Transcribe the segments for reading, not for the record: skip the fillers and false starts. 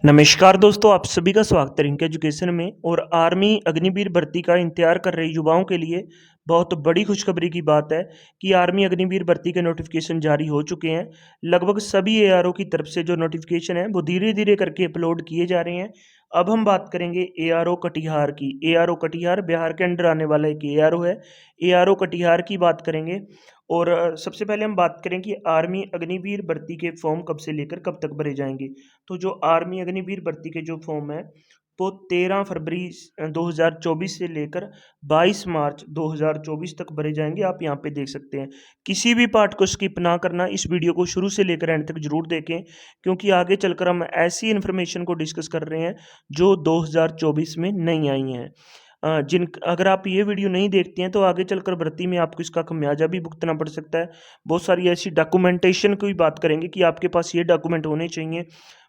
नमस्कार दोस्तों, आप सभी का स्वागत है रिंक एजुकेशन में। और आर्मी अग्निवीर भर्ती का इंतजार कर रहे युवाओं के लिए बहुत बड़ी खुशखबरी की बात है कि आर्मी अग्निवीर भर्ती के नोटिफिकेशन जारी हो चुके हैं। लगभग सभी एआरओ की तरफ से जो नोटिफिकेशन है वो धीरे धीरे करके अपलोड किए जा रहे हैं। अब हम बात करेंगे एआरओ कटिहार की। एआरओ कटिहार बिहार के अंडर आने वाला एक एआरओ है। एआरओ कटिहार की बात करेंगे। और सबसे पहले हम बात करें कि आर्मी अग्निवीर भर्ती के फॉर्म कब से लेकर कब तक भरे जाएंगे। तो जो आर्मी अग्निवीर भर्ती के जो फॉर्म है वो 13 फरवरी 2024 से लेकर 22 मार्च 2024 तक भरे जाएंगे। आप यहाँ पे देख सकते हैं। किसी भी पार्ट को स्किप ना करना, इस वीडियो को शुरू से लेकर एंड तक जरूर देखें, क्योंकि आगे चलकर हम ऐसी इन्फॉर्मेशन को डिस्कस कर रहे हैं जो 2024 में नहीं आई हैं। जिन अगर आप ये वीडियो नहीं देखते हैं तो आगे चलकर भर्ती में आपको इसका खमियाजा भी भुगतना पड़ सकता है। बहुत सारी ऐसी डॉक्यूमेंटेशन की बात करेंगे कि आपके पास ये डॉक्यूमेंट होने चाहिए।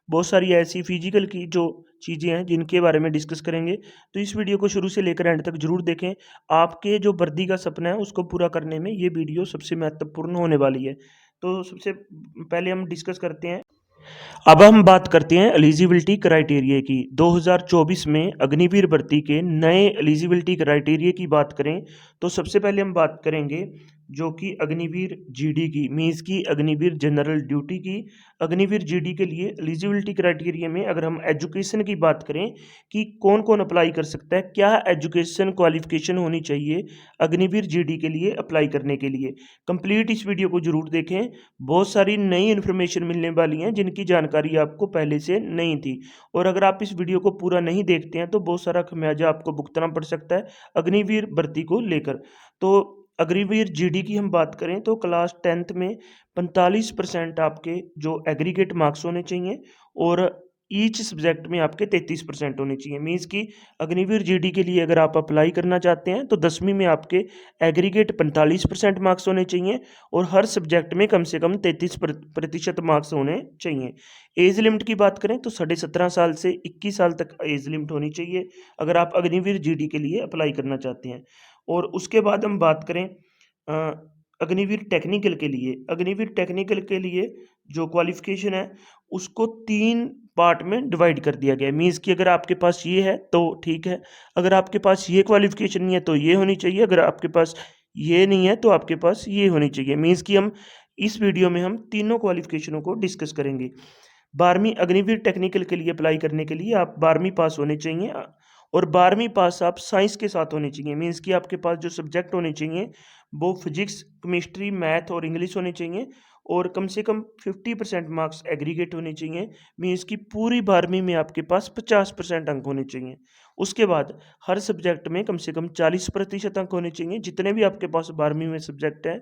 बहुत सारी ऐसी फिजिकल की जो चीज़ें हैं जिनके बारे में डिस्कस करेंगे। तो इस वीडियो को शुरू से लेकर एंड तक जरूर देखें। आपके जो वर्दी का सपना है उसको पूरा करने में ये वीडियो सबसे महत्वपूर्ण होने वाली है। तो सबसे पहले हम डिस्कस करते हैं। अब हम बात करते हैं एलिजिबिलिटी क्राइटेरिया की। 2024 में अग्निवीर भर्ती के नए एलिजिबिलिटी क्राइटेरिया की बात करें तो सबसे पहले हम बात करेंगे जो कि अग्निवीर जीडी की, मीन्स की अग्निवीर जनरल ड्यूटी की। अग्निवीर जीडी के लिए एलिजिबिलिटी क्राइटेरिया में अगर हम एजुकेशन की बात करें कि कौन कौन अप्लाई कर सकता है, क्या एजुकेशन क्वालिफिकेशन होनी चाहिए अग्निवीर जीडी के लिए अप्लाई करने के लिए, कंप्लीट इस वीडियो को जरूर देखें। बहुत सारी नई इन्फॉर्मेशन मिलने वाली हैं जिनकी जानकारी आपको पहले से नहीं थी। और अगर आप इस वीडियो को पूरा नहीं देखते हैं तो बहुत सारा खमियाजा आपको भुगतना पड़ सकता है अग्निवीर भर्ती को लेकर। तो अग्निवीर जीडी की हम बात करें तो क्लास 10th में 45% आपके जो एग्रीगेट मार्क्स होने चाहिए और ईच सब्जेक्ट में आपके 33% होने चाहिए। मीन्स कि अग्निवीर जीडी के लिए अगर आप अप्लाई करना चाहते हैं तो 10वीं में आपके एग्रीगेट 45% मार्क्स होने चाहिए और हर सब्जेक्ट में कम से कम 33% मार्क्स होने चाहिए। एज लिमिट की बात करें तो 17.5 साल से 21 साल तक एज लिमिट होनी चाहिए अगर आप अग्निवीर जीडी के लिए अप्लाई करना चाहते हैं। और उसके बाद हम बात करें अग्निवीर टेक्निकल के लिए। अग्निवीर टेक्निकल के लिए जो क्वालिफिकेशन है उसको 3 पार्ट में डिवाइड कर दिया गया है। मीन्स कि अगर आपके पास ये है तो ठीक है, अगर आपके पास ये क्वालिफिकेशन नहीं है तो ये होनी चाहिए, अगर आपके पास ये नहीं है तो आपके पास ये होनी चाहिए। मीन्स कि हम इस वीडियो में हम तीनों क्वालिफिकेशनों को डिस्कस करेंगे। 12वीं अग्निवीर टेक्निकल के लिए अप्लाई करने के लिए आप 12वीं पास होने चाहिए और 12वीं पास आप साइंस के साथ होने चाहिए। मीन्स कि आपके पास जो सब्जेक्ट होने चाहिए वो फिजिक्स, केमिस्ट्री, मैथ और इंग्लिश होने चाहिए और कम से कम 50% मार्क्स एग्रीगेट होने चाहिए। मीन्स कि पूरी 12वीं में आपके पास 50% अंक होने चाहिए। उसके बाद हर सब्जेक्ट में कम से कम 40% अंक होने चाहिए। जितने भी आपके पास 12वीं में सब्जेक्ट हैं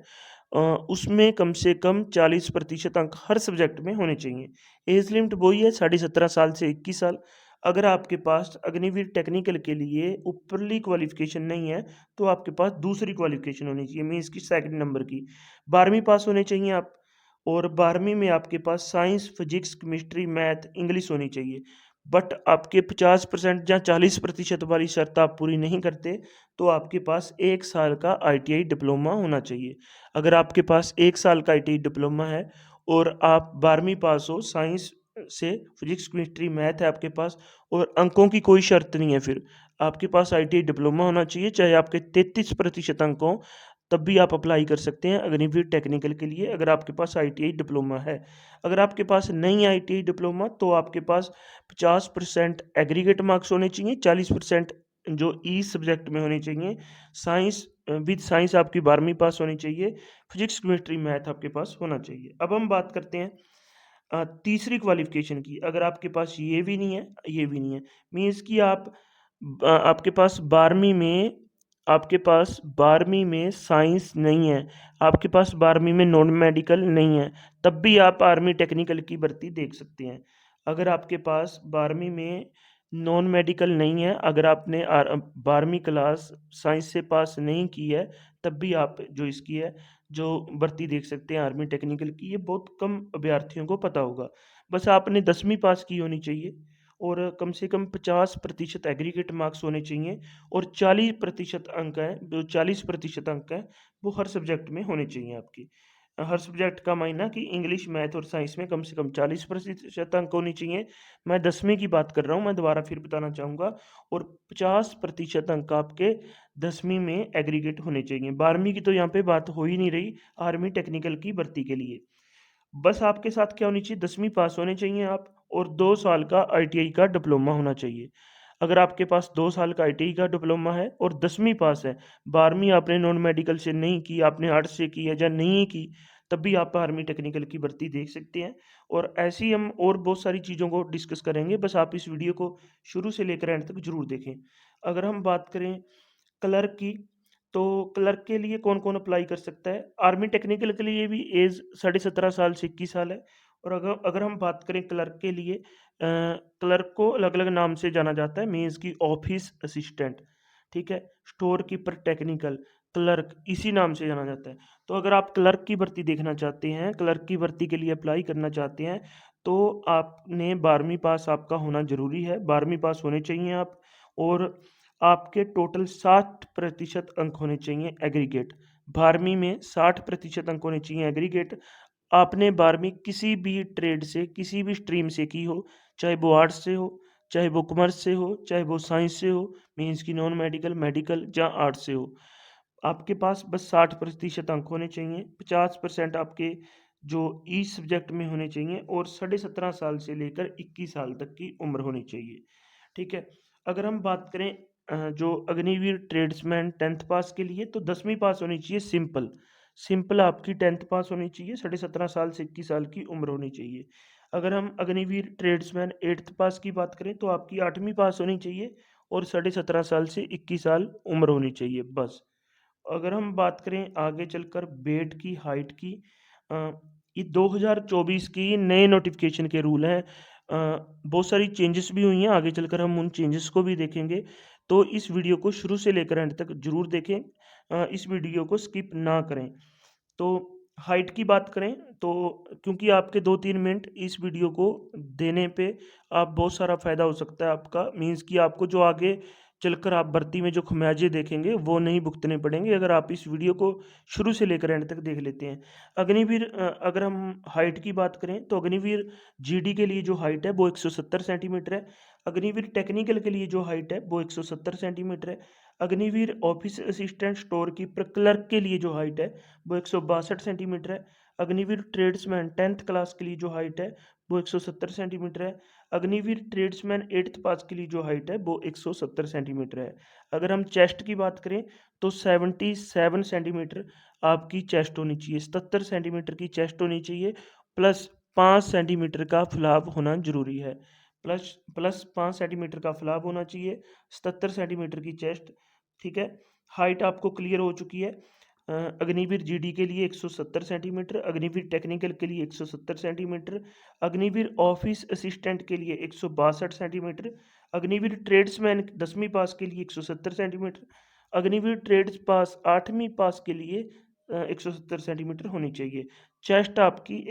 उसमें कम से कम 40% अंक हर सब्जेक्ट में होने चाहिए। एज लिमिट वही है 17.5 साल से 21 साल। अगर आपके पास अग्निवीर टेक्निकल के लिए ऊपरली क्वालिफिकेशन नहीं है तो आपके पास दूसरी क्वालिफिकेशन होनी चाहिए। मीन्स की सेकंड नंबर की 12वीं पास होने चाहिए आप और 12वीं में आपके पास science, physics, chemistry, math, English होनी चाहिए। बट आपके 50% या 40% वाली शर्त आप पूरी नहीं करते तो आपके पास 1 साल का आईटीआई डिप्लोमा होना चाहिए। अगर आपके पास 1 साल का आईटीआई डिप्लोमा है और आप 12वीं पास हो, साइंस से, फिजिक्स, केमिस्ट्री, मैथ है आपके पास और अंकों की कोई शर्त नहीं है, फिर आपके पास आईटीआई डिप्लोमा होना चाहिए, चाहे आपके 33% अंक हों, तब भी आप अप्लाई कर सकते हैं अग्निवीर टेक्निकल के लिए अगर आपके पास आईटीआई डिप्लोमा है। अगर आपके पास नहीं है आईटीआई डिप्लोमा तो आपके पास 50% एग्रीगेट मार्क्स होने चाहिए, 40% जो ई सब्जेक्ट में होने चाहिए। साइंस विद साइंस आपकी 12वीं पास होनी चाहिए। फिजिक्स, केमिस्ट्री, मैथ आपके पास होना चाहिए। अब हम बात करते हैं तीसरी क्वालिफिकेशन की। अगर आपके पास ये भी नहीं है, ये भी नहीं है, मीन्स कि आपके पास 12वीं में साइंस नहीं है, आपके पास 12वीं में नॉन मेडिकल नहीं है, तब भी आप आर्मी टेक्निकल की भर्ती देख सकते हैं। अगर आपके पास 12वीं में नॉन मेडिकल नहीं है, अगर आपने 12वीं क्लास साइंस से पास नहीं की है, तब भी आप जो इसकी है जो भर्ती देख सकते हैं आर्मी टेक्निकल की। ये बहुत कम अभ्यर्थियों को पता होगा। बस आपने 10वीं पास की होनी चाहिए और कम से कम 50% एग्रीगेट मार्क्स होने चाहिए और 40% अंक हैं, जो 40% अंक हैं वो हर सब्जेक्ट में होने चाहिए आपके। हर सब्जेक्ट का मायना कि इंग्लिश, मैथ और साइंस में कम से कम 40% अंक होने चाहिए। मैं 10वीं की बात कर रहा हूँ, मैं दोबारा फिर बताना चाहूँगा। और 50% अंक आपके 10वीं में एग्रीगेट होने चाहिए। 12वीं की तो यहाँ पे बात हो ही नहीं रही, आर्मी टेक्निकल की भर्ती के लिए। बस आपके साथ क्या होनी चाहिए, 10वीं पास होने चाहिए आप, और 2 साल का आईटीआई का डिप्लोमा होना चाहिए। अगर आपके पास 2 साल का आईटीआई का डिप्लोमा है और 10वीं पास है, 12वीं आपने नॉन मेडिकल से नहीं की, आपने आर्ट्स से की है या नहीं की, तब भी आप आर्मी टेक्निकल की भर्ती देख सकते हैं। और ऐसे ही हम और बहुत सारी चीज़ों को डिस्कस करेंगे, बस आप इस वीडियो को शुरू से लेकर एंड तक ज़रूर देखें। अगर हम बात करें क्लर्क की, तो क्लर्क के लिए कौन-कौन अप्लाई कर सकता है? आर्मी टेक्निकल के लिए भी एज 17.5 साल से 21 साल है। और अगर अगर हम बात करें क्लर्क के लिए, क्लर्क को अलग-अलग नाम से जाना जाता है, मीन्स की ऑफिस असिस्टेंट, ठीक है? स्टोर कीपर टेक्निकल, क्लर्क इसी नाम से जाना जाता है। तो अगर आप क्लर्क की भर्ती देखना चाहते हैं, क्लर्क की भर्ती के लिए अप्लाई करना चाहते हैं, तो आपने 12वीं पास आपका होना ज़रूरी है, 12वीं पास होने चाहिए आप। और आपके टोटल 60% अंक होने चाहिए एग्रीगेट। 12वीं में 60% अंक होने चाहिए एग्रीगेट। आपने 12वीं किसी भी ट्रेड से, किसी भी स्ट्रीम से की हो, चाहे वो आर्ट्स से हो, चाहे वो कॉमर्स से हो, चाहे वो साइंस से हो, मीन्स की नॉन मेडिकल, मेडिकल या आर्ट्स से हो। आपके पास बस 60% अंक होने चाहिए, 50% आपके जो ईच सब्जेक्ट में होने चाहिए, और 17.5 साल से लेकर 21 साल तक की उम्र होनी चाहिए। ठीक है? अगर हम बात करें जो अग्निवीर ट्रेड्समैन 10th पास के लिए, तो 10वीं पास होनी चाहिए सिंपल। सिंपल आपकी 10th पास होनी चाहिए, 17.5 साल से 21 साल की उम्र होनी चाहिए। अगर हम अग्निवीर ट्रेड्समैन 8th पास की बात करें, तो आपकी 8वीं पास होनी चाहिए और 17.5 साल से 21 साल उम्र होनी चाहिए, बस। अगर हम बात करें आगे चलकर बेट की हाइट की, अ, ये 2024 की नए नोटिफिकेशन के रूल हैं। बहुत सारी चेंजेस भी हुई हैं, आगे चलकर हम उन चेंजेस को भी देखेंगे। तो इस वीडियो को शुरू से लेकर एंड तक ज़रूर देखें, इस वीडियो को स्किप ना करें। तो हाइट की बात करें, तो क्योंकि आपके 2-3 मिनट इस वीडियो को देने पे आप बहुत सारा फ़ायदा हो सकता है आपका, मीन्स कि आपको जो आगे चलकर आप भर्ती में जो खमियाजे देखेंगे वो नहीं भुगतने पड़ेंगे, अगर आप इस वीडियो को शुरू से लेकर एंड तक देख लेते हैं। अग्निवीर, अगर हम हाइट की बात करें, तो अग्निवीर जीडी के लिए जो हाइट है वो 170 सेंटीमीटर है। अग्निवीर टेक्निकल के लिए जो हाइट है वो 170 सेंटीमीटर है। Agniveer office assistant store keeper clerk के लिए जो हाइट है वो 162 सेंटीमीटर है। अग्निवीर ट्रेड्समैन 10th क्लास के लिए जो हाइट है वो 170 सेंटीमीटर है। अग्निवीर ट्रेड्समैन 8th पास के लिए जो हाइट है वो 170 सेंटीमीटर है। अगर हम चेस्ट की बात करें, तो 77 सेंटीमीटर आपकी चेस्ट होनी चाहिए, 77 सेंटीमीटर की चेस्ट होनी चाहिए, प्लस 5 सेंटीमीटर का फुलाव होना ज़रूरी है। प्लस प्लस 5 सेंटीमीटर का फुलाव होना चाहिए, 77 सेंटीमीटर की चेस्ट, ठीक है? हाइट आपको क्लियर हो चुकी है। अग्निवीर जीडी के लिए 170 सेंटीमीटर, अग्निवीर टेक्निकल के लिए 170 सेंटीमीटर, अग्निवीर ऑफिस असिस्टेंट के लिए 162 सेंटीमीटर, अग्निवीर ट्रेड्समैन 10वीं पास के लिए 170 सेंटीमीटर, अग्निवीर ट्रेड्स पास 8वीं पास के लिए 170 सेंटीमीटर होनी चाहिए। चेस्ट आपकी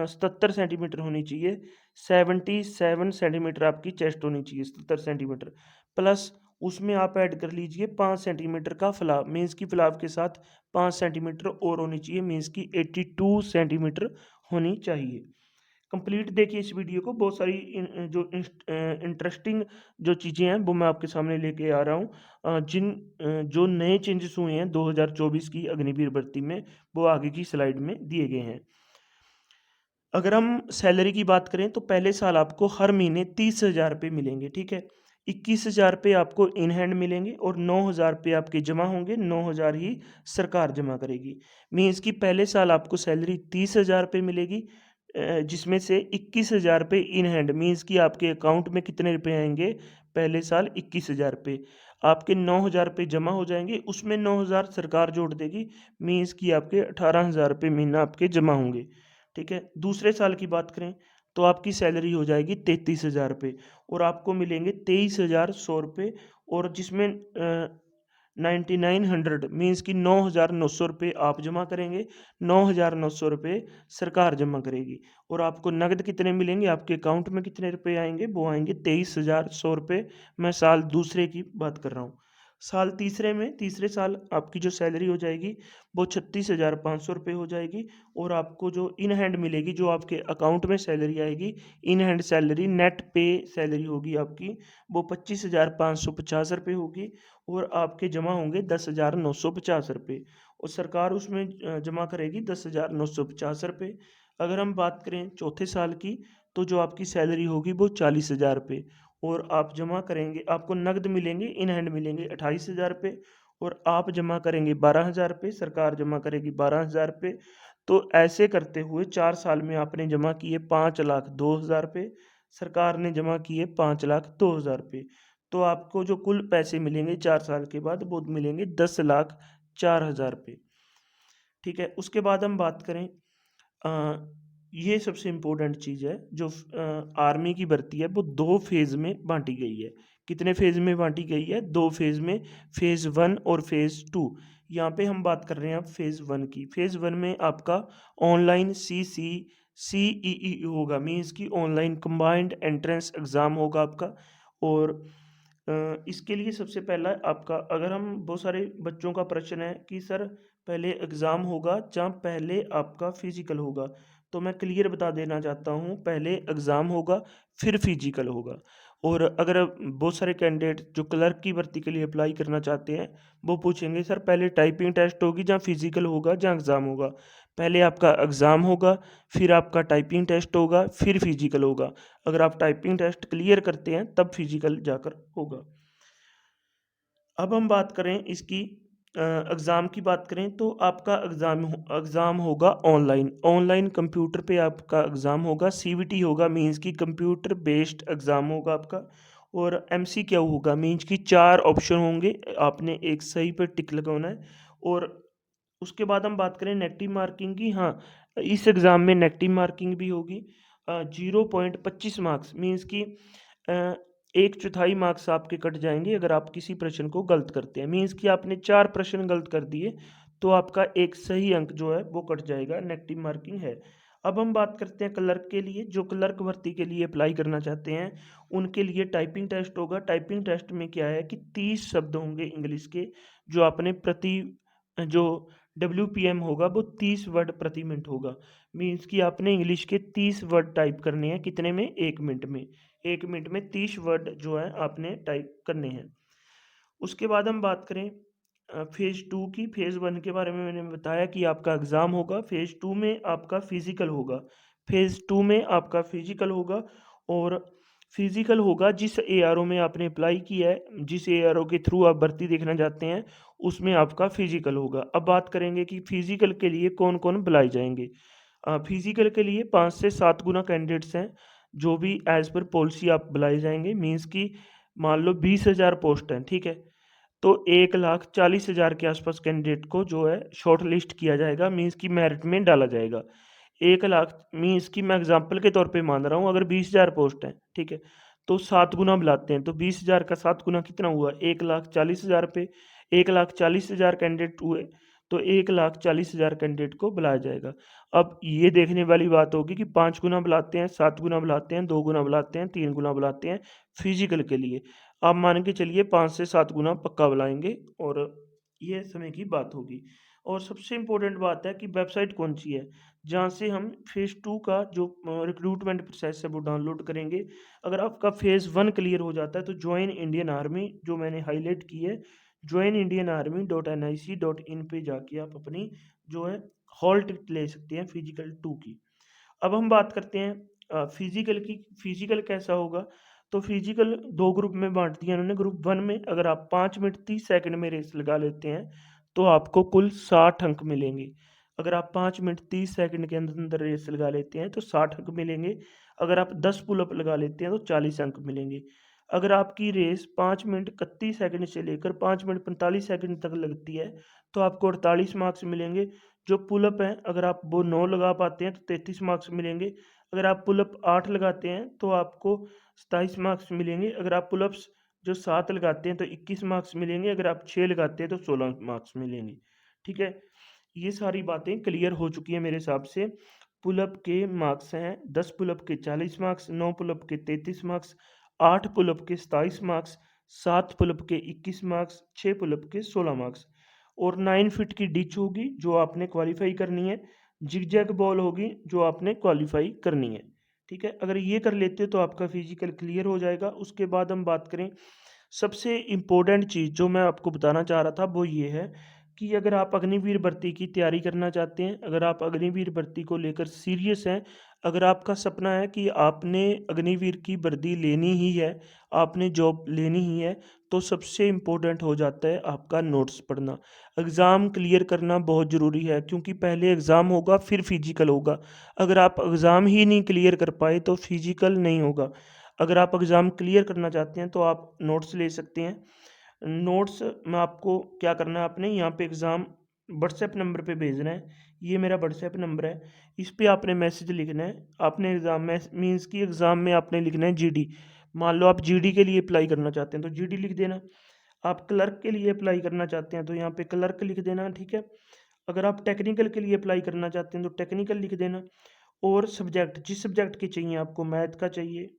77 सेंटीमीटर होनी चाहिए, 77 सेंटीमीटर आपकी चेस्ट होनी चाहिए, 77 सेंटीमीटर, प्लस उसमें आप ऐड कर लीजिए 5 सेंटीमीटर का फलाव, मीन्स की फलाव के साथ 5 सेंटीमीटर और होनी चाहिए, मीन्स की 82 सेंटीमीटर होनी चाहिए। कंप्लीट देखिए इस वीडियो को, बहुत सारी इंटरेस्टिंग जो चीज़ें हैं वो मैं आपके सामने लेके आ रहा हूँ। जो नए चेंजेस हुए हैं 2024 की अग्निवीर भर्ती में, वो आगे की स्लाइड में दिए गए हैं। अगर हम सैलरी की बात करें, तो पहले साल आपको हर महीने 30,000 रुपये मिलेंगे, ठीक है? 21,000 रुपये आपको इन हैंड मिलेंगे और 9,000 रुपये आपके जमा होंगे, 9,000 ही सरकार जमा करेगी। मीन्स कि पहले साल आपको सैलरी 30,000 रुपये मिलेगी, जिसमें से 21,000 रुपये इन हैंड, मीन्स कि आपके अकाउंट में कितने रुपये आएंगे पहले साल, 21,000 रुपये। आपके 9,000 रुपये जमा हो जाएंगे, उसमें 9,000 सरकार जोड़ देगी, मीन्स कि आपके 18,000 रुपये महीना आपके जमा होंगे, ठीक है? दूसरे साल की बात करें, तो आपकी सैलरी हो जाएगी 33,000 रुपये और आपको मिलेंगे 23,100 रुपये, और जिसमें 9900 मीन्स कि 9,900 रुपये आप जमा करेंगे, 9,900 रुपये सरकार जमा करेगी, और आपको नकद कितने मिलेंगे, आपके अकाउंट में कितने रुपये आएंगे, वो आएंगे 23,100 रुपये। मैं साल दूसरे की बात कर रहा हूँ। साल तीसरे साल आपकी जो सैलरी हो जाएगी वो 36,500 रुपये हो जाएगी। और आपको जो इन हैंड मिलेगी, जो आपके अकाउंट में सैलरी आएगी, इन हैंड सैलरी नेट पे सैलरी होगी आपकी, वो 25,550 रुपये होगी। और आपके जमा होंगे 10,950 रुपये, और सरकार उसमें जमा करेगी 10,950 रुपये। अगर हम बात करें चौथे साल की, तो जो आपकी सैलरी होगी वो 40,000 रुपये, और आप जमा करेंगे, आपको नकद मिलेंगे, इन हैंड मिलेंगे 28,000 रुपये, और आप जमा करेंगे 12,000 रुपये, सरकार जमा करेगी 12,000 रुपये। तो ऐसे करते हुए 4 साल में आपने जमा किए 5,02,000 रुपये, सरकार ने जमा किए 5,02,000 रुपये। तो आपको जो कुल पैसे मिलेंगे 4 साल के बाद वो मिलेंगे 10,04,000 रुपये। ठीक है, उसके बाद हम बात करें, ये सबसे इम्पोर्टेंट चीज़ है, जो आर्मी की भर्ती है वो 2 फेज़ में बांटी गई है। कितने फेज़ में बांटी गई है? 2 फेज़ में, फेज़ 1 और फेज़ 2। यहाँ पे हम बात कर रहे हैं अब फेज़ 1 की। फेज़ 1 में आपका ऑनलाइन CCCEE होगा, मीन्स की ऑनलाइन कंबाइंड एंट्रेंस एग्ज़ाम होगा आपका। और इसके लिए सबसे पहला आपका, अगर हम, बहुत सारे बच्चों का प्रश्न है कि सर पहले एग्ज़ाम होगा या पहले आपका फिजिकल होगा, तो मैं क्लियर बता देना चाहता हूँ, पहले एग्ज़ाम होगा फिर फिजिकल होगा। और अगर बहुत सारे कैंडिडेट जो क्लर्क की भर्ती के लिए अप्लाई करना चाहते हैं, वो पूछेंगे सर पहले टाइपिंग टेस्ट होगी या फिजिकल होगा या एग्ज़ाम होगा? पहले आपका एग्ज़ाम होगा, फिर आपका टाइपिंग टेस्ट होगा, फिर फिजिकल होगा। अगर आप टाइपिंग टेस्ट क्लियर करते हैं तब फिजिकल जाकर होगा। अब हम बात करें इसकी एग्ज़ाम की बात करें, तो आपका एग्ज़ाम होगा ऑनलाइन, ऑनलाइन कंप्यूटर पे आपका एग्ज़ाम होगा। CBT होगा, मीन्स की कंप्यूटर बेस्ड एग्ज़ाम होगा आपका। और MCQ होगा, मीन्स की 4 ऑप्शन होंगे, आपने एक सही पे टिक लगाना है। और उसके बाद हम बात करें नेगेटिव मार्किंग की। हाँ, इस एग्ज़ाम में नेगेटिव मार्किंग भी होगी। 0.25 मार्क्स, मीन्स की अ, 1/4 मार्क्स आपके कट जाएंगे अगर आप किसी प्रश्न को गलत करते हैं। मीन्स कि आपने 4 प्रश्न गलत कर दिए तो आपका एक सही अंक जो है वो कट जाएगा, नेगेटिव मार्किंग है। अब हम बात करते हैं क्लर्क के लिए। जो क्लर्क भर्ती के लिए अप्लाई करना चाहते हैं उनके लिए टाइपिंग टेस्ट होगा। टाइपिंग टेस्ट में क्या है कि 30 शब्द होंगे इंग्लिश के, जो आपने प्रति, जो WPM होगा वो 30 वर्ड प्रति मिनट होगा। मीन्स कि आपने इंग्लिश के 30 वर्ड टाइप करने हैं, कितने में? 1 मिनट में। 1 मिनट में 30 वर्ड जो है आपने टाइप करने हैं। उसके बाद हम बात करें फेज़ 2 की। फेज़ 1 के बारे में मैंने बताया कि आपका एग्ज़ाम होगा, फेज़ 2 में आपका फिजिकल होगा। फेज़ 2 में आपका फिजिकल होगा, और फिजिकल होगा जिस ARO में आपने अप्लाई किया है, जिस ARO के थ्रू आप भर्ती देखना चाहते हैं, उसमें आपका फिजिकल होगा। अब बात करेंगे कि फिजिकल के लिए कौन कौन बुलाए जाएंगे। फिजिकल के लिए 5 से 7 गुना कैंडिडेट्स हैं, जो भी एज पर पॉलिसी आप बुलाए जाएंगे। मीन्स की मान लो 20,000 पोस्ट हैं, ठीक है, तो 1,40,000 के आसपास कैंडिडेट को जो है शॉर्ट लिस्ट किया जाएगा, मीन्स की मेरिट में डाला जाएगा। 1,00,000 मीन्स की मैं एग्जांपल के तौर पे मान रहा हूँ, अगर 20,000 पोस्ट हैं, ठीक है, तो 7 गुना बुलाते हैं, तो 20,000 का 7 गुना कितना हुआ? 1,40,000 पे 1,40,000 कैंडिडेट हुए, तो 1,40,000 कैंडिडेट को बुलाया जाएगा। अब ये देखने वाली बात होगी कि 5 गुना बुलाते हैं, 7 गुना बुलाते हैं, 2 गुना बुलाते हैं, 3 गुना बुलाते हैं फिजिकल के लिए। आप मान के चलिए 5 से 7 गुना पक्का बुलाएँगे, और ये समय की बात होगी। और सबसे इम्पोर्टेंट बात है कि वेबसाइट कौन-सी है, जहाँ से हम फेज़ 2 का जो रिक्रूटमेंट प्रोसेस है वो डाउनलोड करेंगे। अगर आपका फेज़ 1 क्लियर हो जाता है तो जॉइन इंडियन आर्मी, जो मैंने हाइलाइट की है, joinindianarmy.nic.in पे जाके आप अपनी जो है हॉल टिकट ले सकते हैं फिजिकल 2 की। अब हम बात करते हैं फिजिकल की। फिजिकल कैसा होगा? तो फिजिकल 2 ग्रुप में बाँट दिया उन्होंने। ग्रुप 1 में अगर आप 5 मिनट 30 सेकंड में रेस लगा लेते हैं, तो आपको कुल 60 अंक मिलेंगे। अगर आप 5 मिनट 30 सेकंड के अंदर रेस लगा लेते हैं तो 60 अंक मिलेंगे। अगर आप 10 पुलअप लगा लेते हैं तो 40 अंक मिलेंगे। अगर आपकी रेस 5 मिनट 31 सेकंड से लेकर 5 मिनट 45 सेकंड तक लगती है, तो आपको 48 मार्क्स मिलेंगे। जो पुलअप हैं, अगर आप वो 9 लगा पाते हैं तो 33 मार्क्स मिलेंगे। अगर आप पुलअप 8 लगाते हैं तो आपको 27 मार्क्स मिलेंगे। अगर आप पुलअप्स जो 7 लगाते हैं तो 21 मार्क्स मिलेंगे। अगर आप 6 लगाते हैं तो 16 मार्क्स मिलेंगे। ठीक है? ये सारी बातें क्लियर हो चुकी हैं मेरे हिसाब से। पुलअप के मार्क्स हैं 10 पुलअप के 40 मार्क्स, 9 पुलअप के 33 मार्क्स, 8 पुलअप के 27 मार्क्स, 7 पुलअप के 21 मार्क्स, 6 पुलअप के 16 मार्क्स और 9 फीट की डिच होगी जो आपने क्वालिफाई करनी है। जिगजैग बॉल होगी जो आपने क्वालिफाई करनी है। ठीक है, अगर ये कर लेते हो तो आपका फिजिकल क्लियर हो जाएगा। उसके बाद हम बात करें, सबसे इम्पोर्टेंट चीज़ जो मैं आपको बताना चाह रहा था वो ये है कि अगर आप अग्निवीर भर्ती की तैयारी करना चाहते हैं, अगर आप अग्निवीर भर्ती को लेकर सीरियस हैं, अगर आपका सपना है कि आपने अग्निवीर की वर्दी लेनी ही है, आपने जॉब लेनी ही है, तो सबसे इम्पोर्टेंट हो जाता है आपका नोट्स पढ़ना। एग्ज़ाम क्लियर करना बहुत ज़रूरी है क्योंकि पहले एग्ज़ाम होगा फिर फिजिकल होगा। अगर आप एग्ज़ाम ही नहीं क्लियर कर पाए तो फिजिकल नहीं होगा। अगर आप एग्ज़ाम क्लियर करना चाहते हैं तो आप नोट्स ले सकते हैं। नोट्स में आपको क्या करना है, आपने यहाँ पे एग्ज़ाम व्हाट्सएप नंबर पे भेजना है। ये मेरा व्हाट्सएप नंबर है, इस पे आपने मैसेज लिखना है। आपने एग्ज़ाम में मीन्स कि एग्ज़ाम में आपने लिखना है जीडी। मान लो आप जीडी के लिए अप्लाई करना चाहते हैं तो जीडी लिख देना। आप क्लर्क के लिए अप्लाई करना चाहते हैं तो यहाँ पे क्लर्क लिख देना, ठीक है। अगर आप टेक्निकल के लिए अप्लाई करना चाहते हैं तो टेक्निकल लिख देना। और सब्जेक्ट, जिस सब्जेक्ट के चाहिए आपको, मैथ का चाहिए,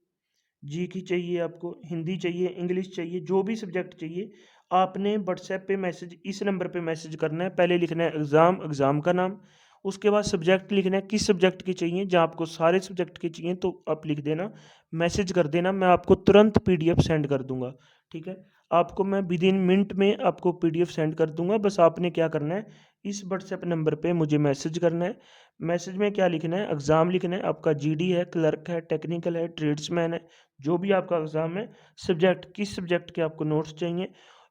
जी की चाहिए, आपको हिंदी चाहिए, इंग्लिश चाहिए, जो भी सब्जेक्ट चाहिए, आपने व्हाट्सएप पे मैसेज, इस नंबर पे मैसेज करना है। पहले लिखना है एग्ज़ाम, एग्ज़ाम का नाम, उसके बाद सब्जेक्ट लिखना है, किस सब्जेक्ट की चाहिए। जहाँ आपको सारे सब्जेक्ट की चाहिए तो आप लिख देना, मैसेज कर देना, मैं आपको तुरंत पीडीएफ सेंड कर दूंगा। ठीक है, आपको मैं विद इन मिनट में आपको पीडीएफ सेंड कर दूंगा। बस आपने क्या करना है, इस व्हाट्सएप नंबर पे मुझे मैसेज करना है। मैसेज में क्या लिखना है, एग्ज़ाम लिखना है, आपका जीडी है, क्लर्क है, टेक्निकल है, ट्रेड्समैन है, जो भी आपका एग्ज़ाम है, सब्जेक्ट, किस सब्जेक्ट के आपको नोट्स चाहिए।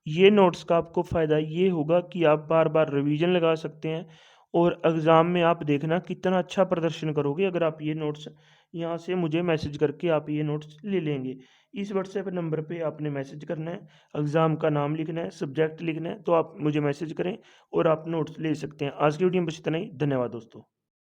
ये नोट्स का आपको फ़ायदा ये होगा कि आप बार बार रिवीजन लगा सकते हैं और एग्ज़ाम में आप देखना कितना अच्छा प्रदर्शन करोगे अगर आप ये नोट्स यहाँ से मुझे मैसेज करके आप ये नोट्स ले लेंगे। इस व्हाट्सएप नंबर पे आपने मैसेज करना है, एग्ज़ाम का नाम लिखना है, सब्जेक्ट लिखना है, तो आप मुझे मैसेज करें और आप नोट्स ले सकते हैं। आज की वीडियो में बस इतना ही। धन्यवाद दोस्तों।